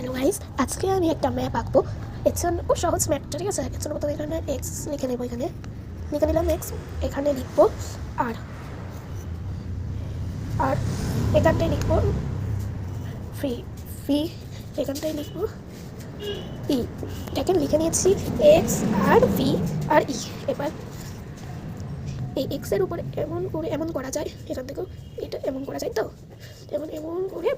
Hello guys, আজকে আমি একটা ম্যাপ আঁকবো। এর জন্য খুব সহজ ম্যাপটা, ঠিক আছে। এর জন্য প্রথমে এখানে এক্স লিখে নেবো, এখানে লিখে নিলাম এক্স, এখানে লিখবো আর আর এখানটায় লিখবো ফ্রি ফ্রি, এখানটায় লিখবো ই। এটাকে লিখে নিয়েছি এক্স আর ভি আর ই। এবার এই এক্সের উপরে এমন করা যায়, এখান থেকেও এটা এমন করা যায়, তো এমন করে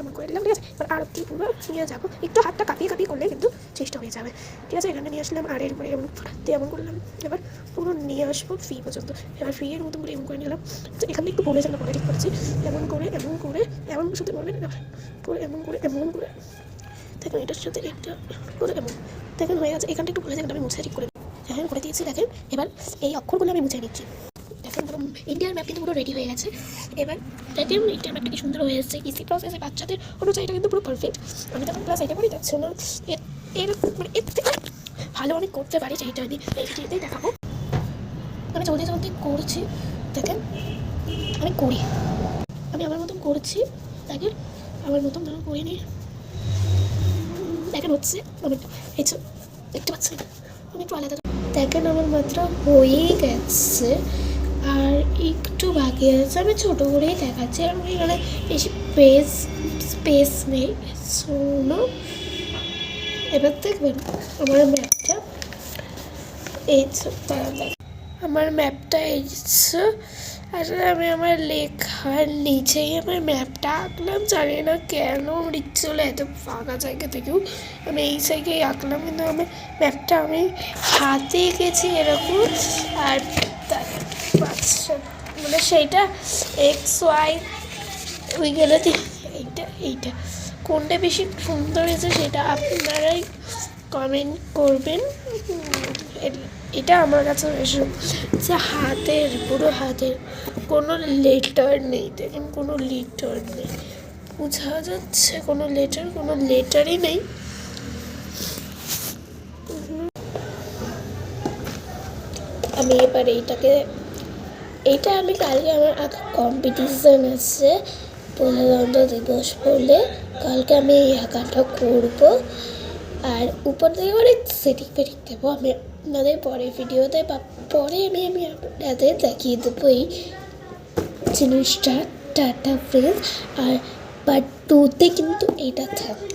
এমন করে দিলাম, ঠিক আছে। এবার আর কি পুরো নিয়ে যাবো, একটু হাতটা কাঁপিয়ে করলে কিন্তু চেষ্টা হয়ে যাবে, ঠিক আছে। এখানে নিয়ে আসলাম আর এর উপরে এমন করলাম। এবার পুরো নিয়ে আসবো ফি পর্যন্ত। এবার ফি এর মতো করে এমন করে নিলাম। তো এখানে একটু বলে যেন পরে ঠিক করছি, এমন করে এমন শুধু বলবেন, পুরো এমন করে দেখেন, এটার সাথে এটা করে এমন দেখেন হয়ে গেছে। এখানটা একটু বলে যাবেন, আমি মুছে ঠিক করে হ্যাঁ করে দিয়েছি। দেখেন এবার এই অক্ষরগুলো আমি মুছে নিচ্ছি। দেখেন পুরো ইন্ডিয়ার ম্যাপ কিন্তু পুরো রেডি হয়ে গেছে। এবার দেখেন ইন্ডিয়ার ম্যাপটা কি সুন্দর হয়ে এসেছে, ইজি প্রসেসে বাচ্চাদের অনুযায়ী এটা কিন্তু পুরো পারফেক্ট। আমি তখন ক্লাস এটা করি, যাচ্ছে না এর মানে এর থেকে ভালো আমি করতে পারি, সেইটা আমি এই ভিডিওতেই দেখাবো। আমি জলদি করছি, দেখেন আমি করি, আমি আমার মতন করছি। দেখেন আমার মতন ধরুন করে নিই, দেখেন হচ্ছে আমার এই দেখতে পাচ্ছি, আমি একটু আলাদা। দেখেন আমার মাত্রা হয়েই গেছে, আর একটু বাকি আছে। আমি ছোটো করেই দেখাচ্ছি, আর আমি এখানে বেশি স্পেস নেই। শোনো, এবার দেখবেন আমার ম্যাপটা এই আমার ম্যাপটা এসছে। আসলে আমি আমার লেখার নিচেই আমার ম্যাপটা আঁকলাম, জানি না কেন আমার ইচ্ছে হলো এত ফাঁকা জায়গা থেকেও আমি এই জায়গায় আঁকলাম, কিন্তু আমার ম্যাপটা আমি হাতে এঁকেছি এরকম। আর মানে সেইটা এক্স ওয়াই ওই গেলে এইটা কোনটা বেশি সুন্দর হয়েছে সেটা আপনারাই কমেন্ট করবেন। এটা আমার কাছে বেশি যে হাতের, পুরো হাতের কোনো লেটার নেই, দেখেন কোনো লেটার নেই, বোঝা যাচ্ছে কোনো লেটারই নেই। আমি এবার এইটা আমি কালকে আমার কম্পিটিশান আছে প্রজাতন্ত্র দিবস বলে, কালকে আমি এই আঁকাটা করবো। আর উপর থেকে এবার সেটিং দেবো আমি আপনাদের পরে ভিডিওতে, বা পরে আমি আপনাদের দেখিয়ে দেবো এই জিনিসটা। টাটা ফ্রেন্ডস, আর পার্ট 2তে কিন্তু এইটা থাকবে।